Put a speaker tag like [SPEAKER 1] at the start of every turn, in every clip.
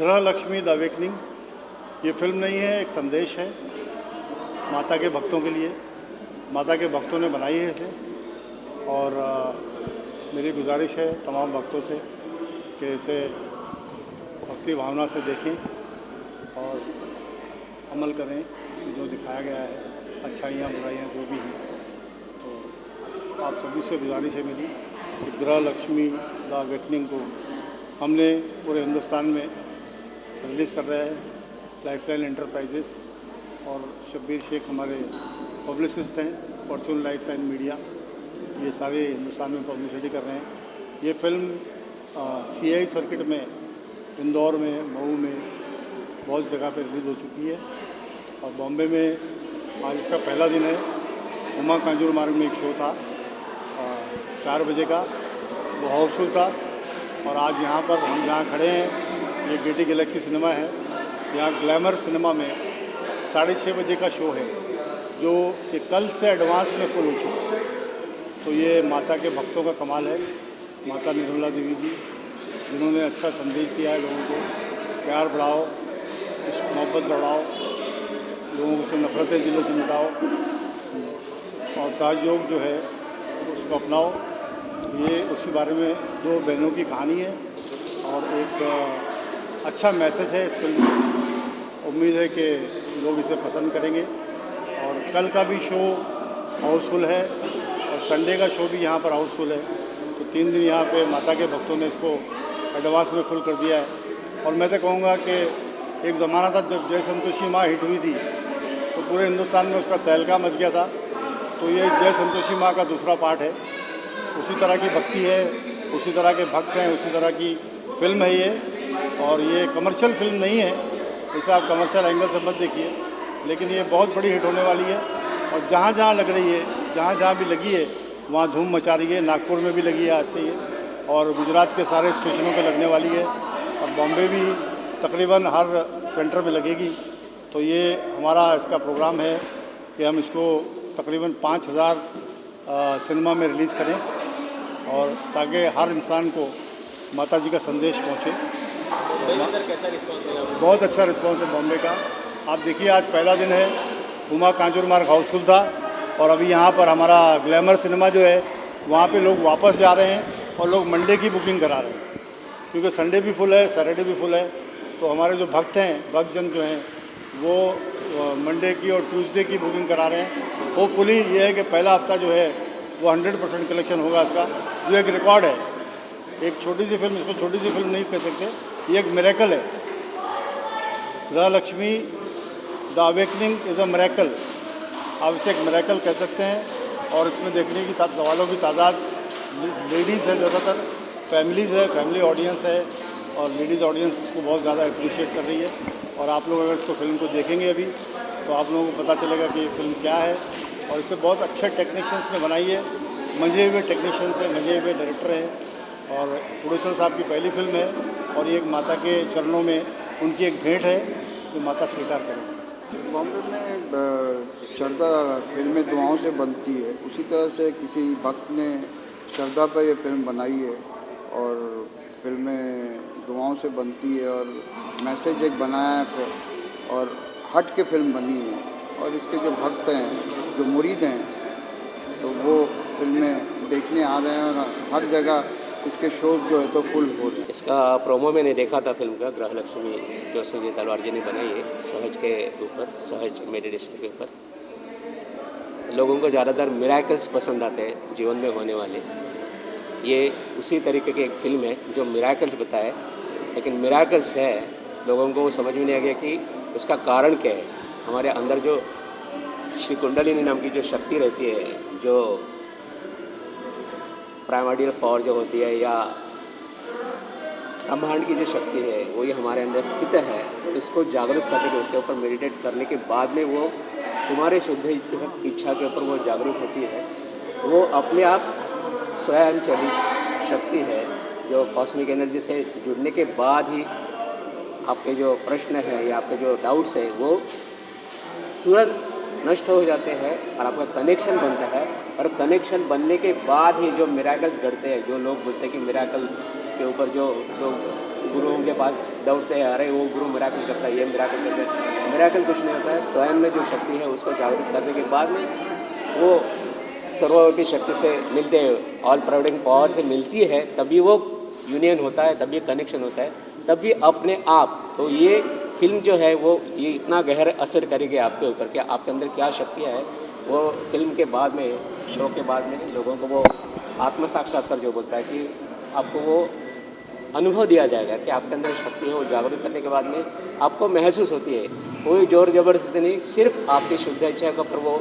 [SPEAKER 1] गृह Lakshmi the awakening ये film नहीं है, एक संदेश है माता के भक्तों के लिए। माता के भक्तों ने बनाई है इसे और मेरी गुजारिश है तमाम भक्तों से कि इसे भक्ति भावना से देखें और अमल करें। इसमें जो दिखाया गया है अच्छाइयाँ बुराइयाँ जो भी हैं, तो आप सभी से गुजारिश है मेरी कि गृह लक्ष्मी द अवेकनिंग को हमने पूरे हिंदुस्तान में रिलीज़ कर रहे हैं। लाइफलाइन एंटरप्राइजेस और शब्बीर शेख हमारे पब्लिसिस्ट हैं, फॉर्चून लाइफलाइन मीडिया, ये सारे हिंदुस्तान में पब्लिसिटी कर रहे हैं। ये फिल्म CI सर्किट में इंदौर में, मऊ में बहुत जगह पे रिलीज़ हो चुकी है और बॉम्बे में आज इसका पहला दिन है। उमा कांजूर मार्ग में एक शो था 4 बजे का, वो हाउसफुल था। और आज यहाँ पर हम जहाँ खड़े हैं ये गेटी गैलेक्सी सिनेमा है, यहाँ ग्लैमर सिनेमा में 6:30 बजे का शो है जो कि कल से एडवांस में फुल हो चुका है। तो ये माता के भक्तों का कमाल है। माता निर्मला देवी जी जिन्होंने अच्छा संदेश दिया है लोगों को, प्यार बढ़ाओ, इश्क मोहब्बत बढ़ाओ, लोगों से नफरतें दिलों से मिटाओ और सहयोग जो है उसको अपनाओ। ये उसी बारे में 2 बहनों की कहानी है और एक अच्छा मैसेज है इस फिल्म में। उम्मीद है कि लोग इसे पसंद करेंगे। और कल का भी शो हाउसफुल है और संडे का शो भी यहाँ पर हाउसफुल है। तो 3 दिन यहाँ पे माता के भक्तों ने इसको एडवांस में फुल कर दिया है। और मैं तो कहूँगा कि एक ज़माना था जब जय संतोषी माँ हिट हुई थी तो पूरे हिंदुस्तान में उसका तहलका मच गया था। तो ये जय संतोषी माँ का दूसरा पार्ट है। उसी तरह की भक्ति है, उसी तरह के भक्त हैं, उसी तरह की फिल्म है ये। और ये कमर्शियल फिल्म नहीं है, इसे आप कमर्शियल एंगल से मत देखिए, लेकिन ये बहुत बड़ी हिट होने वाली है। और जहाँ जहाँ लग रही है, जहाँ जहाँ भी लगी है वहाँ धूम मचा रही है। नागपुर में भी लगी है आज से ये, और गुजरात के सारे स्टेशनों पे लगने वाली है और बॉम्बे भी तकरीबन हर सेंटर में लगेगी। तो ये हमारा इसका प्रोग्राम है कि हम इसको तकरीबन 5000 सिनेमा में रिलीज़ करें और ताकि हर इंसान को माता जी का संदेश पहुँचे। बहुत अच्छा रिस्पॉन्स है बॉम्बे का। आप देखिए आज पहला दिन है, उमा कांजूर मार्ग हाउसफुल था और अभी यहाँ पर हमारा ग्लैमर सिनेमा जो है वहाँ पे लोग वापस जा रहे हैं और लोग मंडे की बुकिंग करा रहे हैं क्योंकि संडे भी फुल है, सैटरडे भी फुल है। तो हमारे जो भक्त हैं, भक्तजन जो हैं वो मंडे की और ट्यूसडे की बुकिंग करा रहे हैं। होपफुली ये है कि पहला हफ्ता जो है वो 100% कलेक्शन होगा इसका, जो एक रिकॉर्ड है। एक छोटी सी फिल्म, इसको छोटी सी फिल्म नहीं कह सकते, ये एक मिरेकल है। गृह Lakshmi the awakening is a miracle. आप इसे एक मिरेकल कह सकते हैं। और इसमें देखने की सवालों की तादाद लेडीज़ है, ज़्यादातर फैमिलीज़ है, फैमिली ऑडियंस है और लेडीज़ ऑडियंस इसको बहुत ज़्यादा अप्रिशिएट कर रही है। और आप लोग अगर इसको फिल्म को देखेंगे अभी तो आप लोगों को पता चलेगा कि ये फिल्म क्या है। और इसे बहुत अच्छे टेक्नीशियंस ने बनाई है, मंजे हुए टेक्नीशियंस हैं, मंजे हुए डायरेक्टर हैं और प्रोड्यूसर साहब की पहली फिल्म है और ये एक माता के चरणों में उनकी एक भेंट है जो माता स्वीकार करें।
[SPEAKER 2] बॉम्बे में श्रद्धा फिल्में दुआओं से बनती है, उसी तरह से किसी भक्त ने श्रद्धा पर ये फिल्म बनाई है और फिल्में दुआओं से बनती है और मैसेज एक बनाया है और हट के फिल्म बनी है। और इसके जो भक्त हैं, जो मुरीद हैं, तो वो फिल्में देखने आ रहे हैं और हर जगह इसके शोज जो है तो फुल हो रहे हैं।
[SPEAKER 3] इसका प्रोमो मैंने देखा था फिल्म का, गृह लक्ष्मी जो सुनील तलवार जी ने बनाई है सहज के ऊपर, सहज मेडिटेशन के ऊपर। लोगों को ज़्यादातर मिराकल्स पसंद आते हैं जीवन में होने वाले। ये उसी तरीके की एक फिल्म है जो मिराकल्स बताए, लेकिन मिराकल्स है लोगों को समझ में नहीं आ गया कि उसका कारण क्या है। हमारे अंदर जो श्री कुंडलिनी नाम की जो शक्ति रहती है, जो प्राइमर्डियल पावर जो होती है या ब्रह्मांड की जो शक्ति है वो ये हमारे अंदर स्थित है। इसको जागरूक करने के, उसके ऊपर मेडिटेट करने के बाद में वो तुम्हारे शुद्ध इच्छा के ऊपर वो जागरूक होती है। वो अपने आप स्वयं चलित शक्ति है जो कॉस्मिक एनर्जी से जुड़ने के बाद ही आपके जो प्रश्न है या आपके जो डाउट्स है वो तुरंत नष्ट हो जाते हैं और आपका कनेक्शन बनता है। और कनेक्शन बनने के बाद ही जो मिराकल्स घटते हैं, जो लोग बोलते हैं कि मिराकल के ऊपर जो लोग गुरुओं के पास दौड़ते हैं, अरे वो गुरु मिराकल करता है, ये मिराकल करता है। मिराकल कुछ नहीं होता है, स्वयं में जो शक्ति है उसको जागृत करने के बाद में वो सर्वव्यापी शक्ति से मिलते हैं, ऑल प्रोवाइडिंग पावर से मिलती है, तभी वो यूनियन होता है, तभी कनेक्शन होता है, तभी अपने आप। तो ये फिल्म जो है वो ये इतना गहरा असर करेगी आपके ऊपर कि आपके अंदर क्या शक्तियाँ है, वो फिल्म के बाद में, शो के बाद में लोगों को वो आत्म साक्षात्कार जो बोलता है कि आपको वो अनुभव दिया जाएगा कि आपके अंदर शक्ति है, वो जागरूक करने के बाद में आपको महसूस होती है। कोई जोर जबरदस्ती नहीं, सिर्फ आपकी शुद्ध इच्छा का पर वो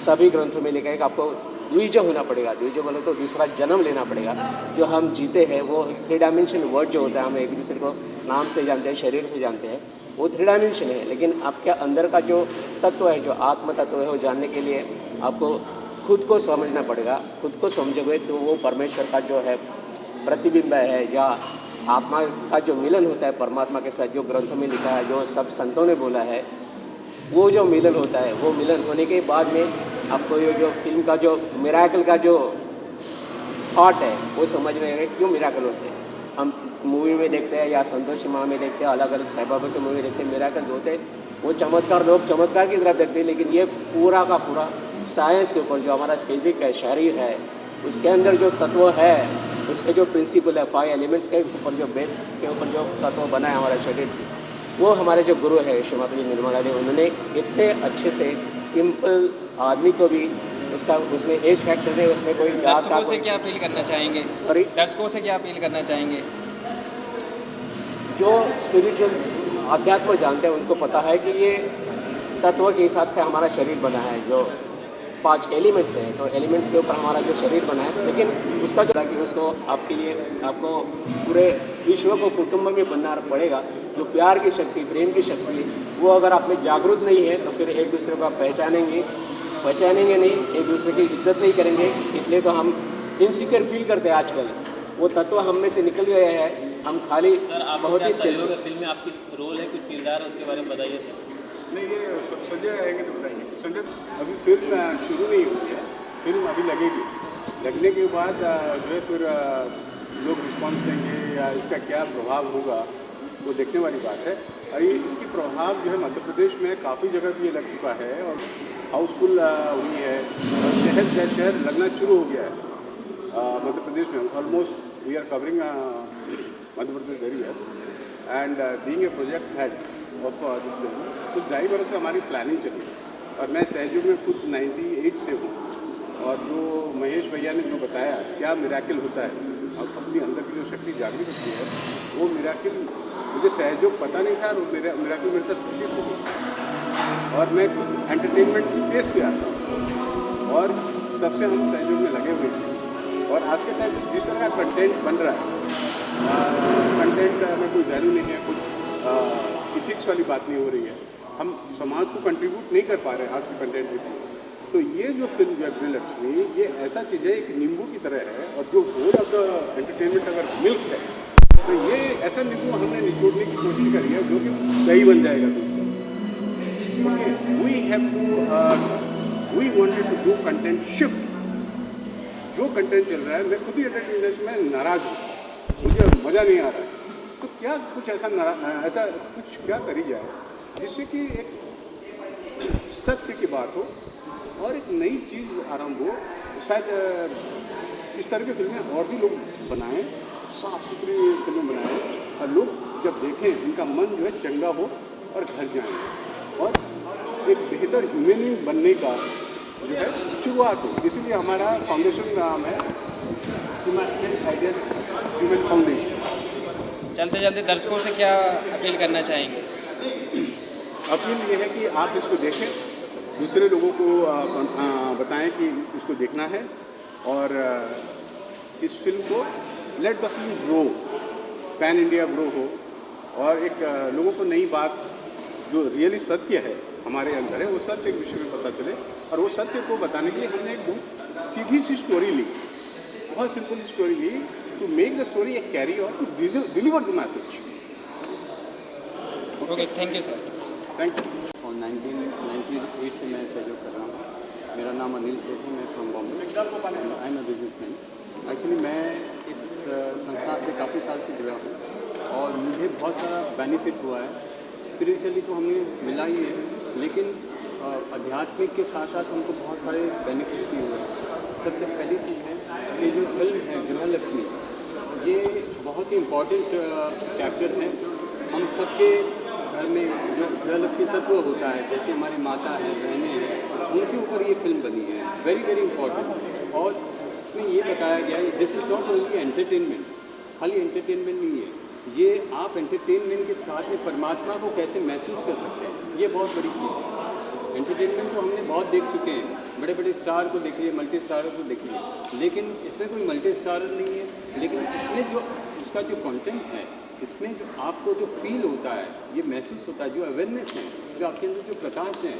[SPEAKER 3] सभी ग्रंथों में लिखा है कि आपको द्विज होना पड़ेगा। द्विज बोले तो दूसरा जन्म लेना पड़ेगा। जो हम जीते हैं वो 3 डायमेंशन वर्ड जो होता है, हम एक दूसरे को नाम से जानते हैं, शरीर से जानते हैं, वो 3 डायमेंशन है। लेकिन आपके अंदर का जो तत्व है, जो आत्म तत्व है, वो जानने के लिए आपको खुद को समझना पड़ेगा। खुद को समझोगे तो वो परमेश्वर का जो है प्रतिबिंब है, या आत्मा का जो मिलन होता है परमात्मा के साथ, जो ग्रंथों में लिखा है, जो सब संतों ने बोला है, वो जो मिलन होता है, वो मिलन होने के बाद में आपको ये जो फिल्म का जो मिराकल का जो थॉट है वो समझ में आएगा क्यों मिराकल होते हैं। हम मूवी में देखते हैं या संतोषी माँ में देखते हैं, अलग अलग साईं बाबा के मूवी देखते हैं, मिराकल होते हैं, वो चमत्कार लोग चमत्कार की तरफ देखते हैं। लेकिन ये पूरा का पूरा साइंस के ऊपर, जो हमारा फिजिक है, शरीर है, उसके अंदर जो तत्व है, उसके जो प्रिंसिपल है, 5 एलिमेंट्स के ऊपर जो बेस के ऊपर जो तत्व बना है हमारा शरीर, वो हमारे जो गुरु है श्रीमती जी निर्मला जी, उन्होंने इतने अच्छे से सिंपल आदमी को भी उसका उसमें एज फैक्टर है, उसमें कोई जात का
[SPEAKER 4] दर्शकों से क्या अपील करना चाहेंगे?
[SPEAKER 3] सॉरी,
[SPEAKER 4] दर्शकों से क्या अपील करना चाहेंगे?
[SPEAKER 3] जो स्पिरिचुअल अध्यात्म जानते हैं उनको पता है कि ये तत्व के हिसाब से हमारा शरीर बना है, जो 5 एलिमेंट्स हैं, तो एलिमेंट्स के ऊपर हमारा जो शरीर बना है। लेकिन उसका जो कि उसको आपके लिए आपको पूरे विश्व को कुटुंब में बनना पड़ेगा। जो प्यार की शक्ति, प्रेम की शक्ति, वो अगर आप में जागरूक नहीं है तो फिर एक दूसरे को आप पहचानेंगे नहीं, एक दूसरे की इज्जत नहीं करेंगे। इसलिए तो हम इनसिक्योर फील करते हैं आजकल। वो तत्व हम में से निकल गए हैं, हम खाली बहुत ही
[SPEAKER 5] फिल्म में आपकी रोल है, कुछ किरदार है, उसके बारे में बताइए सर।
[SPEAKER 1] नहीं, ये संजय आएंगे तो बताएंगे। संजय अभी फिल्म शुरू नहीं हुई है, फिल्म अभी लगेगी। लगने के बाद जो है फिर लोग रिस्पॉन्स देंगे या इसका क्या प्रभाव होगा वो देखने वाली बात है। और ये इसकी प्रभाव जो है मध्य प्रदेश में काफ़ी जगह भी ये लग चुका है और हाउसफुल हुई है और शहर दर शहर लगना शुरू हो गया है मध्य प्रदेश में। Almost we are covering Madhya Pradesh very well and being a project head of this film, कुछ 2.5 बरस से हमारी प्लानिंग चली और मैं सहयोग में खुद 98 से हूँ। और जो महेश भैया ने जो बताया क्या मिराकिल होता है, अपनी अंदर की जो शक्ति जागृत होती है, वो मिराकिल मुझे सहयोग पता नहीं था और मिराकिल मेरे साथ घटित हो गई। और मैं खुद एंटरटेनमेंट स्पेस से आता हूँ और तब से हम सहयोग में लगे हुए थे। और आज के टाइम जिस तरह का कंटेंट बन रहा है, कंटेंट में कोई वैल्यू नहीं है, कुछ इथिक्स वाली बात नहीं हो रही है, हम समाज को कंट्रीब्यूट नहीं कर पा रहे हैं आज के कंटेंट में। तो ये जो फिल्म है गृहलक्ष्मी, ये ऐसा चीज़ है, एक नींबू की तरह है। और जो होल ऑफ द एंटरटेनमेंट अगर मिल्क है तो ये ऐसा नींबू हमने निचोड़ने की कोशिश करी है जो कि दही बन जाएगा दूसरा। Okay, we wanted to do content shift. जो कंटेंट चल रहा है, मैं खुद ही एंटरटेनमेंट इंडस्ट्री में नाराज़ हूँ, मुझे मज़ा नहीं आ रहा है। तो क्या कुछ ऐसा कुछ क्या करी जाए जिससे कि एक सत्य की बात हो और एक नई चीज़ आरंभ हो। शायद इस तरह की फिल्में और भी लोग बनाएं, साफ सुथरी फिल्में बनाएं और लोग जब देखें उनका मन जो है चंगा हो और घर जाएं और एक बेहतर ह्यूमन बीइंग बनने का जो है शुरुआत हो। इसीलिए हमारा फाउंडेशन नाम है ह्यूमन फाउंडेशन।
[SPEAKER 4] चलते चलते दर्शकों से क्या अपील करना चाहेंगे?
[SPEAKER 1] अपील ये है कि आप इसको देखें, दूसरे लोगों को बताएं कि इसको देखना है और इस फिल्म को let the film grow, pan India grow हो और एक लोगों को नई बात जो रियली सत्य है हमारे अंदर है, वो सत्य के विषय में पता चले। और वो सत्य को बताने के लिए हमने एक बहुत सीधी सी स्टोरी ली, बहुत सिंपल स्टोरी ली, to make the story a carry और to deliver the message.
[SPEAKER 4] Okay, thank you sir.
[SPEAKER 1] Thank you.
[SPEAKER 6] और 1998 से मैं सहयोग कर रहा हूँ। मेरा नाम अनिल सेठ है, मैं from Bombay, I am a businessman. Actually मैं इस संस्था से काफ़ी साल से जुड़ा हूँ और मुझे बहुत सारा बेनिफिट हुआ है। स्पिरिचुअली तो हमें मिला ही है, लेकिन आध्यात्मिक के साथ साथ हमको बहुत सारे बेनिफिट भी हुए हैं। सबसे पहली चीज़ है कि जो फिल्म है गृहलक्ष्मी, ये बहुत ही इम्पॉर्टेंट चैप्टर है। हम सबके घर में जो गृहलक्ष्मी तत्व होता है, जैसे हमारी माता है, बहनें हैं, उनके ऊपर ये फिल्म बनी है, वेरी वेरी इंपॉर्टेंट। और इसमें ये बताया गया है this is not only entertainment, खाली एंटरटेनमेंट नहीं है ये, आप एंटरटेनमेंट के साथ में परमात्मा को कैसे महसूस कर सकते हैं, ये बहुत बड़ी चीज़ है। एंटरटेनमेंट तो हमने बहुत देख चुके हैं, बड़े बड़े स्टार को देख लिए, मल्टी स्टार को देख लिए, लेकिन इसमें कोई मल्टी स्टार नहीं है। लेकिन इसमें जो उसका जो कंटेंट है, इसमें जो आपको जो फील होता है, ये महसूस होता है, जो अवेयरनेस है, जो आपके अंदर जो प्रकाश है,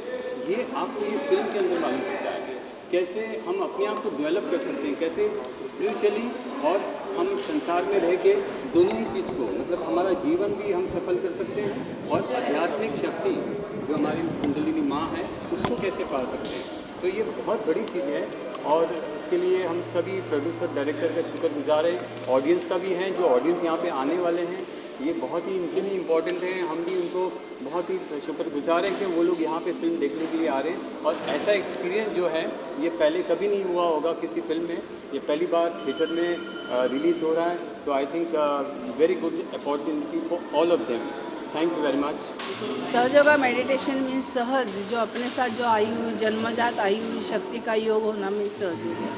[SPEAKER 6] ये आपको ये फिल्म के अंदर मालूम होता है। कैसे हम अपने आप को डेवलप कर सकते हैं, कैसे स्पिरिचुअली और हम संसार में रह के दोनों ही चीज़ को, मतलब हमारा जीवन भी हम सफल कर सकते हैं और आध्यात्मिक शक्ति जो हमारी कुंडलिनी माँ है उसको कैसे पा सकते हैं। तो ये बहुत बड़ी चीज़ है और इसके लिए हम सभी प्रोड्यूसर डायरेक्टर का शुक्रगुजार हैं, ऑडियंस का भी हैं। जो ऑडियंस यहाँ पे आने वाले हैं ये बहुत ही इनके लिए इम्पोर्टेंट है, हम भी उनको बहुत ही शुक्रगुजार हैं कि वो लोग यहाँ पे फिल्म देखने के लिए आ रहे हैं। और ऐसा एक्सपीरियंस जो है ये पहले कभी नहीं हुआ होगा किसी फिल्म में, ये पहली बार थिएटर में रिलीज़ हो रहा है। तो I think very good opportunity for all of them. Thank you very much.
[SPEAKER 7] सहज योगा मेडिटेशन मीन्स सहज, जो अपने साथ जो आई हुई जन्मजात आई हुई शक्ति का योग होना मीन्स सहज योग है।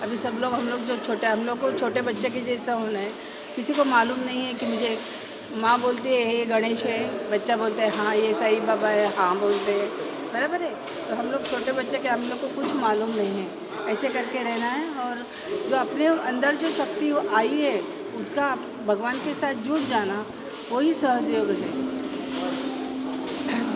[SPEAKER 7] अभी सब लोग हम लोग जो छोटे, हम लोग को छोटे बच्चे के जैसा होना है। किसी को मालूम नहीं है कि मुझे माँ बोलती है ये गणेश है, बच्चा बोलते हैं हाँ ये साईं बाबा है, हाँ बोलते हैं, बराबर है। तो हम लोग छोटे बच्चे के, हम लोग को कुछ मालूम नहीं है, ऐसे करके रहना है। और जो अपने अंदर जो शक्ति आई है उसका भगवान के साथ जुड़ जाना, वही सहज योग है।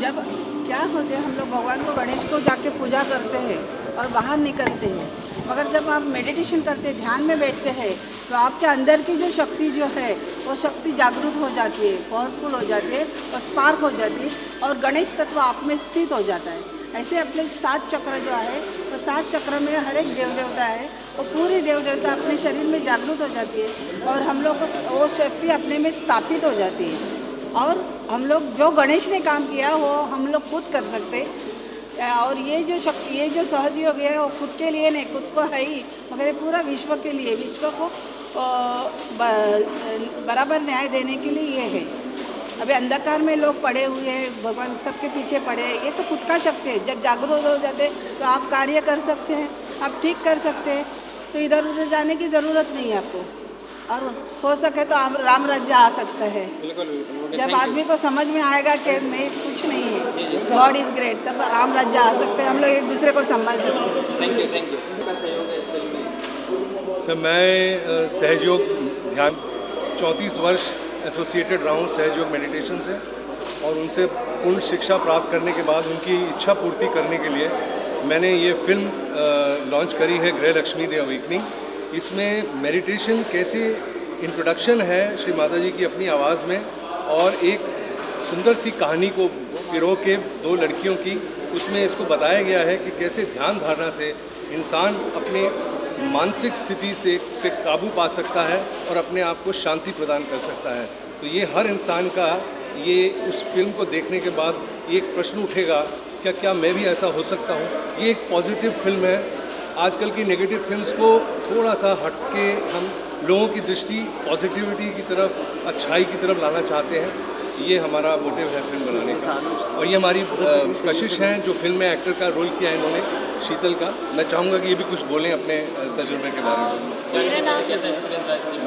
[SPEAKER 7] जब क्या होते हैं, हम लोग भगवान को, गणेश को जाके पूजा करते हैं और बाहर निकलते हैं, मगर जब आप मेडिटेशन करते हैं, ध्यान में बैठते हैं, तो आपके अंदर की जो शक्ति जो है वो शक्ति जागरूक हो जाती है, पावरफुल हो जाती है और स्पार्क हो जाती है और गणेश तत्व आप में स्थित हो जाता है। ऐसे अपने 7 चक्र जो है, तो 7 चक्र में हर एक देव देवता है, वो पूरी देव देवता अपने शरीर में जागरूक हो जाती है और हम लोग को वो शक्ति अपने में स्थापित हो जाती है। और हम लोग जो गणेश ने काम किया वो हम लोग खुद कर सकते हैं। और ये जो शक्ति, ये जो सहज योग है वो खुद के लिए नहीं, खुद को है ही, मगर ये पूरा विश्व के लिए, विश्व को बराबर न्याय देने के लिए ये है। अभी अंधकार में लोग पड़े हुए हैं, भगवान सबके पीछे पड़े हैं, ये तो खुद का शक्ति है। जब जागरूक हो जाते हैं तो आप कार्य कर सकते हैं, आप ठीक कर सकते हैं, तो इधर उधर जाने की ज़रूरत नहीं है आपको। और हो सके तो आप राम राज्य आ सकता है। जब आदमी को समझ में आएगा कि मैं कुछ नहीं है, गॉड इज़ ग्रेट, तब राम राज्य आ सकते हैं, हम लोग एक दूसरे को संभाल सकते हैं।
[SPEAKER 4] Thank you thank you.
[SPEAKER 8] Sir मैं सहयोग ध्यान 34 वर्ष एसोसिएटेड रहा हूँ सहयोग मेडिटेशन से, और उनसे पूर्ण शिक्षा प्राप्त करने के बाद उनकी इच्छा पूर्ति करने के लिए मैंने ये फिल्म लॉन्च करी है, गृहलक्ष्मी द अवेकनिंग। इसमें मेडिटेशन कैसे इंट्रोडक्शन है श्री माता जी की अपनी आवाज़ में, और एक सुंदर सी कहानी को पिरो के 2 लड़कियों की, उसमें इसको बताया गया है कि कैसे ध्यान धारणा से इंसान अपने मानसिक स्थिति से पे काबू पा सकता है और अपने आप को शांति प्रदान कर सकता है। तो ये हर इंसान का, ये उस फिल्म को देखने के बाद एक प्रश्न उठेगा, क्या मैं भी ऐसा हो सकता हूँ। ये एक पॉजिटिव फिल्म है। आजकल की नेगेटिव फिल्म्स को थोड़ा सा हट के हम लोगों की दृष्टि पॉजिटिविटी की तरफ, अच्छाई की तरफ लाना चाहते हैं। ये हमारा मोटिव है फिल्म बनाने का, और ये हमारी कशिश है। जो फिल्म में एक्टर का रोल किया है इन्होंने, शीतल का, मैं चाहूँगा कि ये भी कुछ बोलें अपने तजुर्बे के बारे में।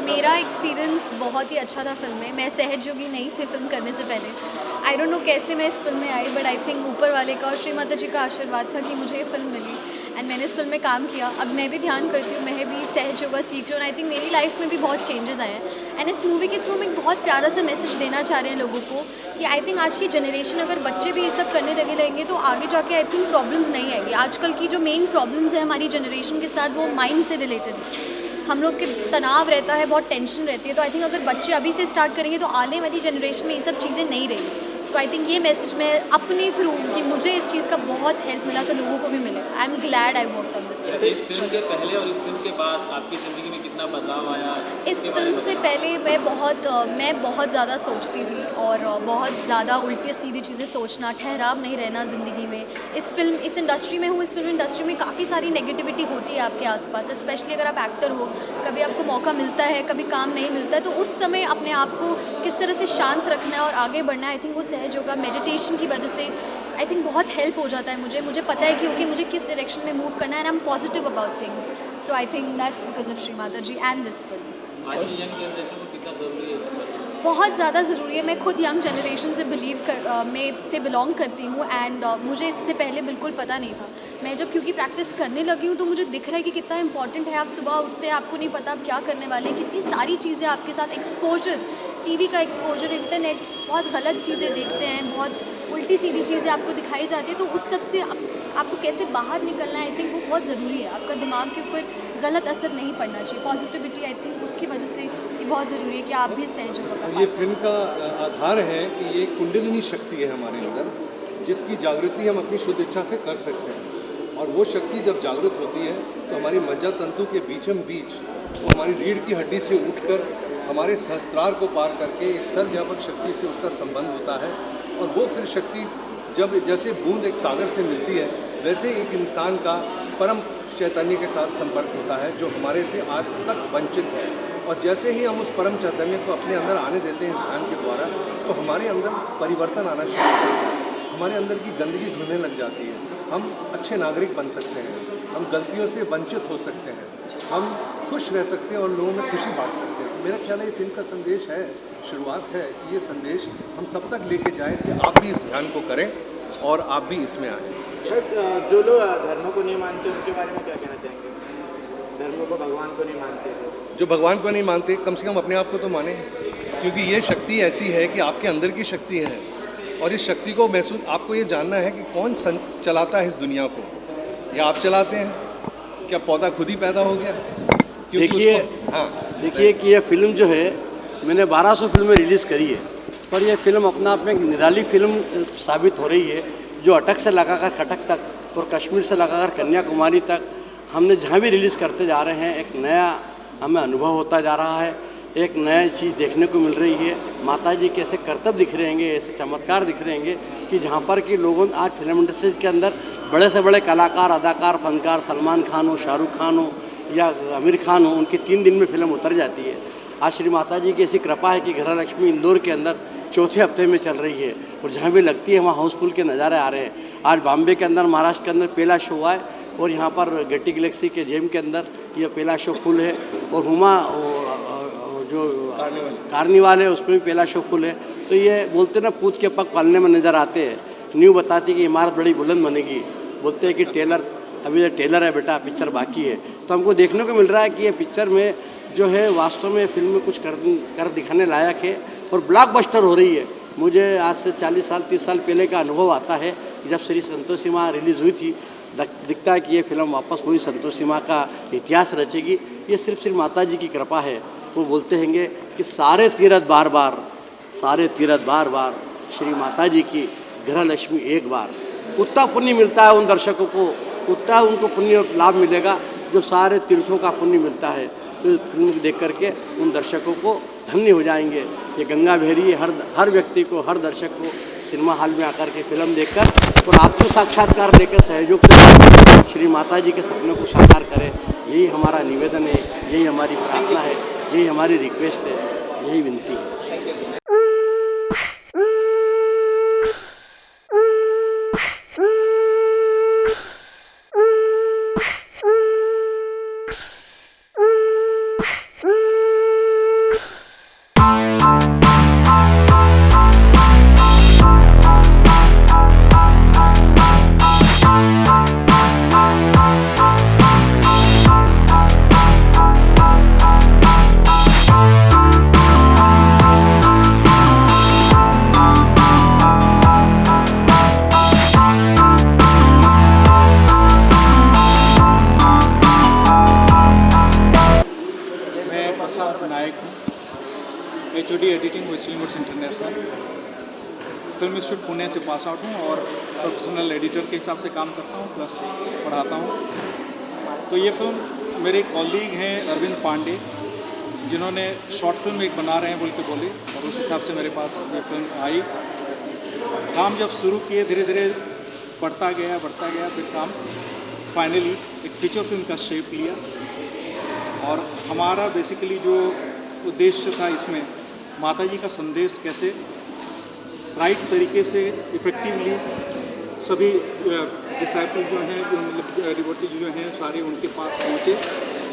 [SPEAKER 9] मेरा एक्सपीरियंस बहुत ही अच्छा था फिल्म में। मैं सहयोगी नहीं थी फिल्म करने से पहले। आई डोंट नो कैसे मैं इस फिल्म में आई, बट आई थिंक ऊपर वाले का और श्री माता जी का आशीर्वाद था कि मुझे ये फिल्म मिली एंड मैंने इस फिल्म में काम किया। अब मैं भी ध्यान करती हूँ, मैं भी सहज योगा सीख रही हूँ। आई थिंक मेरी लाइफ में भी बहुत चेंजेस आए हैं एंड इस मूवी के थ्रू हम एक बहुत प्यारा सा मैसेज देना चाह रहे हैं लोगों को कि आई थिंक आज की जनरेशन, अगर बच्चे भी ये सब करने लगे रहेंगे तो आगे जाके आई थिंक प्रॉब्लम्स नहीं आएंगी। आजकल की जो मेन प्रॉब्लम्स है हमारी जनरेशन के साथ, वो माइंड से रिलेटेड है। हम लोग के तनाव रहता है, बहुत टेंशन रहती है। तो आई थिंक अगर बच्चे अभी से स्टार्ट करेंगे तो आने वाली जनरेशन में ये सब चीज़ें नहीं रहेंगी। सो आई थिंक ये मैसेज मैं अपने थ्रू कि मुझे इस चीज़ का बहुत हेल्प मिला तो लोगों को भी मिले। I am glad I worked on this.
[SPEAKER 5] इस फिल्म के पहले और इस फिल्म के बाद आपकी ज़िंदगी में कितना बदलाव आया?
[SPEAKER 9] इस फिल्म से पहले मैं बहुत ज़्यादा सोचती थी और बहुत ज़्यादा उल्टी सीधी चीज़ें सोचना, ठहराव नहीं रहना ज़िंदगी में। इस इंडस्ट्री में हूँ, इस फिल्म इंडस्ट्री में काफ़ी सारी नेगेटिविटी होती है आपके आसपास, स्पेशली अगर आप एक्टर हो, कभी आपको मौका मिलता है, कभी काम नहीं मिलता है, तो उस समय अपने आप को किस तरह से शांत रखना है और आगे बढ़ना है। आई थिंक वो सहज योगा मेडिटेशन की वजह से आई थिंक बहुत हेल्प हो जाता है मुझे पता है कि मुझे किस डायरेक्शन में मूव करना है and I am positive about things. So I think that's because of Shri Mata ji and this film.
[SPEAKER 5] आज की यंग जनरेशन को कितना ज़रूरी है?
[SPEAKER 9] बहुत ज़्यादा ज़रूरी है। मैं खुद यंग जनरेशन से मैं इससे बिलोंग करती हूँ एंड मुझे इससे पहले बिल्कुल पता नहीं था। मैं जब क्योंकि प्रैक्टिस करने लगी हूँ तो मुझे दिख रहा है कि कितना इंपॉर्टेंट है। आप सुबह उठते हैं, आपको नहीं पता आप क्या करने वाले हैं, कितनी सारी चीज़ें आपके साथ, एक्सपोजर, टीवी का एक्सपोजर, इंटरनेट, बहुत गलत चीज़ें देखते हैं, बहुत उल्टी सीधी चीज़ें आपको दिखाई जाती है, तो उस सब से आपको कैसे बाहर निकलना है आई थिंक वो बहुत ज़रूरी है। आपका दिमाग के ऊपर गलत असर नहीं पड़ना चाहिए, पॉजिटिविटी आई थिंक उसकी वजह से ये बहुत ज़रूरी है कि आप भी सहज हो।
[SPEAKER 8] ये फिल्म का आधार है कि ये कुंडलिनी शक्ति है हमारे अंदर, जिसकी जागृति हम अपनी शुद्ध इच्छा से कर सकते हैं। और वो शक्ति जब जागृत होती है तो हमारी मज्जा तंतु के बीचम बीच वो हमारी रीढ़ की हड्डी से उठकर हमारे सहस्त्रार को पार करके एक सर्वव्यापक शक्ति से उसका संबंध होता है। और वो फिर शक्ति जब जैसे बूंद एक सागर से मिलती है, वैसे एक इंसान का परम चैतन्य के साथ संपर्क होता है जो हमारे से आज तक वंचित है। और जैसे ही हम उस परम चैतन्य को अपने अंदर आने देते हैं इस ध्यान के द्वारा, तो हमारे अंदर परिवर्तन आना शुरू होता है, हमारे अंदर की गंदगी धुलने लग जाती है, हम अच्छे नागरिक बन सकते हैं, हम गलतियों से वंचित हो सकते हैं, हम खुश रह सकते हैं और लोगों में खुशी बांट सकते हैं। मेरा ख्याल है ये फिल्म का संदेश है, शुरुआत है कि ये संदेश हम सब तक लेके जाएं कि आप भी इस ध्यान को करें और आप भी इसमें आएँ।
[SPEAKER 10] सर, जो लोग धर्मों को नहीं मानते उनके बारे में क्या कहना चाहेंगे? धर्मों को, भगवान को नहीं मानते,
[SPEAKER 8] जो भगवान को नहीं मानते कम से कम अपने आप को तो माने, क्योंकि ये शक्ति ऐसी है कि आपके अंदर की शक्ति है और इस शक्ति को महसूस आपको ये जानना है कि कौन चलाता है इस दुनिया को, या आप चलाते हैं? क्या पौधा खुद ही पैदा हो गया?
[SPEAKER 11] देखिए कि ये फिल्म जो है मैंने 1200 फिल्में रिलीज़ करी है, पर यह फिल्म अपना आप में एक निराली फिल्म साबित हो रही है, जो अटक से लगाकर कटक तक और कश्मीर से लगाकर कन्याकुमारी तक हमने जहाँ भी रिलीज़ करते जा रहे हैं, एक नया हमें अनुभव होता जा रहा है, एक नया चीज़ देखने को मिल रही है। माता जी के ऐसे करतब दिख रहेंगे, ऐसे चमत्कार दिख रहेंगे कि जहाँ पर कि लोगों आज फिल्म इंडस्ट्री के अंदर बड़े से बड़े कलाकार, अदाकार, फनकार, सलमान खान हो, शाहरुख खान हो या आमिर खान हो, उनकी 3 दिन में फिल्म उतर जाती है। आज श्री माता जी की ऐसी कृपा है कि गृहलक्ष्मी इंदौर के अंदर 4थे हफ्ते में चल रही है और जहाँ भी लगती है वहाँ हाउसफुल के नज़ारे आ रहे हैं। आज बॉम्बे के अंदर, महाराष्ट्र के अंदर पहला शो हुआ है और यहाँ पर गेटी गैलेक्सी के जेम के अंदर यह पहला शो फुल है और हुमा जो कार्निवाल है उसमें भी पहला शो फुल है। तो ये बोलते ना पूत के पग पालने में नज़र आते हैं। न्यू बताती कि इमारत बड़ी बुलंद बनेगी, बोलते हैं कि टेलर अभी तो टेलर है बेटा, पिक्चर बाकी है। तो हमको देखने को मिल रहा है कि ये पिक्चर में जो है वास्तव में फिल्म में कुछ कर दिखाने लायक है और ब्लॉकबस्टर हो रही है। मुझे आज से 40 साल 30 साल पहले का अनुभव आता है जब श्री संतोषी माँ रिलीज़ हुई थी, दिखता है कि ये फिल्म वापस हुई संतोषी माँ का इतिहास रचेगी। ये सिर्फ श्री माता जी की कृपा है। वो बोलते हैंगे कि सारे तीरथ बार बार, सारे तीरथ बार बार, श्री माता जी की गृहलक्ष्मी एक बार। उतना पुण्य मिलता है उन दर्शकों को, उतना उनको पुण्य लाभ मिलेगा जो सारे तीर्थों का पुण्य मिलता है। तो फिल्म देख करके उन दर्शकों को धन्य हो जाएंगे। ये गंगा बहरी हर व्यक्ति को, हर दर्शक को सिनेमा हॉल में आकर के फिल्म देखकर और आत्म साक्षात्कार लेकर सहयोग से श्री माता जी के सपनों को साकार करें। यही हमारा निवेदन है, यही हमारी प्रार्थना है, यही हमारी रिक्वेस्ट है, यही विनती है।
[SPEAKER 12] HOD editing western international. Film institute Pune से पास आउट हूँ और प्रोफेशनल एडिटर के हिसाब से काम करता हूँ प्लस पढ़ाता हूँ। तो ये फिल्म मेरे कॉलीग हैं अरविंद पांडे, जिन्होंने शॉर्ट फिल्म एक बना रहे हैं बोल के बोले और उस हिसाब से मेरे पास ये फिल्म आई। काम जब शुरू किए धीरे धीरे बढ़ता गया फिर काम फाइनली एक फीचर फिल्म का शेप लिया। और हमारा बेसिकली जो उद्देश्य था इसमें माता जी का संदेश कैसे राइट तरीके से इफ़ेक्टिवली सभी डिसाइपल जो हैं, जो मतलब डिवोटीज जो हैं सारे उनके पास पहुँचे,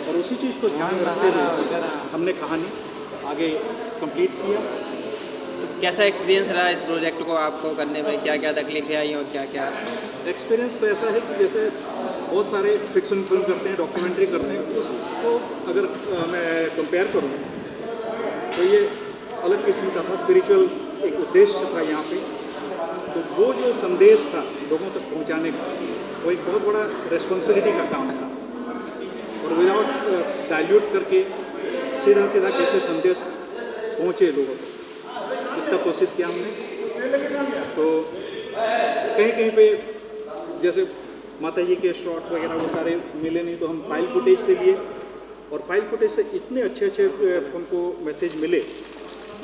[SPEAKER 12] और उसी चीज़ को ध्यान में रखते हुए हमने कहानी आगे कंप्लीट किया।
[SPEAKER 4] कैसा एक्सपीरियंस रहा इस प्रोजेक्ट को आपको करने में, क्या क्या तकलीफें आई और क्या क्या
[SPEAKER 12] एक्सपीरियंस तो ऐसा है कि जैसे बहुत सारे फिक्शन फिल्म करते हैं, डॉक्यूमेंट्री करते हैं, उसको अगर मैं कंपेयर करूँ तो ये अलग किस्म का था। स्पिरिचुअल एक उद्देश्य था यहाँ पे, तो वो जो संदेश था लोगों तक पहुँचाने का वो एक बहुत बड़ा रिस्पॉन्सिबिलिटी का काम था। और विदाउट डाइल्यूट करके सीधा सीधा कैसे संदेश पहुँचे लोगों तक, इसका कोशिश किया हमने। तो कहीं कहीं पे जैसे माता जी के शॉट्स वगैरह वो सारे मिले नहीं, तो हम फाइल फुटेज से लिए, और फाइल फुटेज से इतने अच्छे अच्छे हमको मैसेज मिले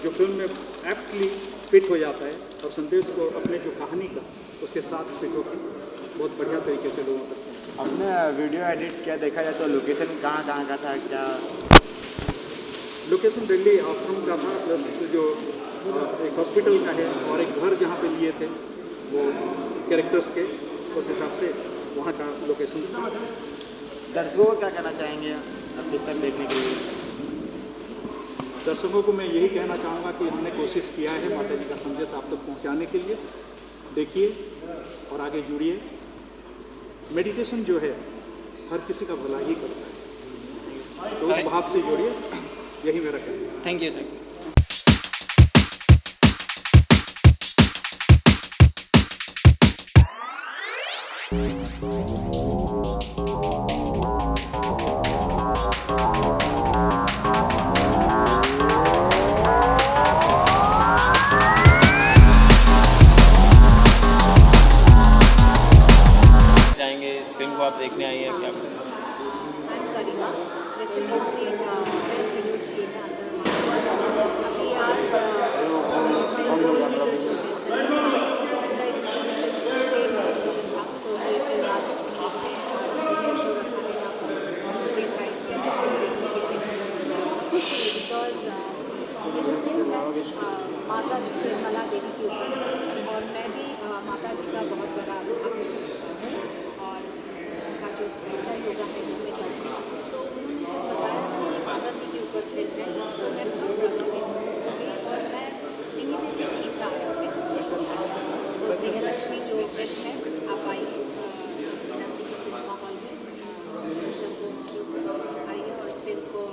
[SPEAKER 12] जो फिल्म में एप्टली फिट हो जाता है, और संदेश को अपने जो कहानी का उसके साथ फिट होकर बहुत बढ़िया तरीके से लोगों तक।
[SPEAKER 10] हमने वीडियो एडिट किया, देखा जाए तो लोकेशन कहाँ का था, क्या
[SPEAKER 12] लोकेशन दिल्ली आश्रम का था, प्लस जो एक हॉस्पिटल का है और एक घर जहाँ पे लिए थे वो कैरेक्टर्स के, उस हिसाब से वहाँ का लोकेशन था।
[SPEAKER 10] दर्शकों को क्या कहना चाहेंगे अभी तक देखने के लिए?
[SPEAKER 12] दर्शकों को मैं यही कहना चाहूँगा कि हमने कोशिश किया है माता जी का संदेश आप तक पहुँचाने के लिए। देखिए और आगे जुड़िए। मेडिटेशन जो है हर किसी का भला ही करता है, तो उस भाव से जुड़िए, यही मेरा कहना है।
[SPEAKER 4] Thank you sir.
[SPEAKER 5] फिल्म को आप देखने आई हैं, क्या
[SPEAKER 7] करीना जैसे कि हमने फिल्म प्रोड्यूस की है अभी आज माता जी निर्मला देवी के ऊपर, और मैं भी माता जी का बहुत बड़ा भक्त हूँ, और उनका जो स्पिरिचुअल योगा है वो मैं करती हूँ। तो उन्होंने जब बताया कि माता जी के ऊपर फिल्म है तो मैं बहुत प्रभावित हुई, और मैं इमीडिएटली खींचा है फिल्म। तो गृहलक्ष्मी जो फिल्म है आप आइए नज़दीकी सिनेमा हॉल में सबको आइए और इस फिल्म को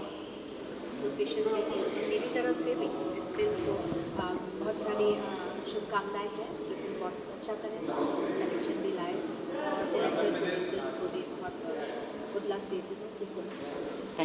[SPEAKER 7] विशेष दीजिए। मेरी तरफ से भी इस फिल्म को बहुत सारी शुभकामनाएं हैं कि फिल्म बहुत अच्छा करें, कलेक्शन भी लाए, और प्रोड्यूसर्स को भी बहुत गुड लक देती हूँ कि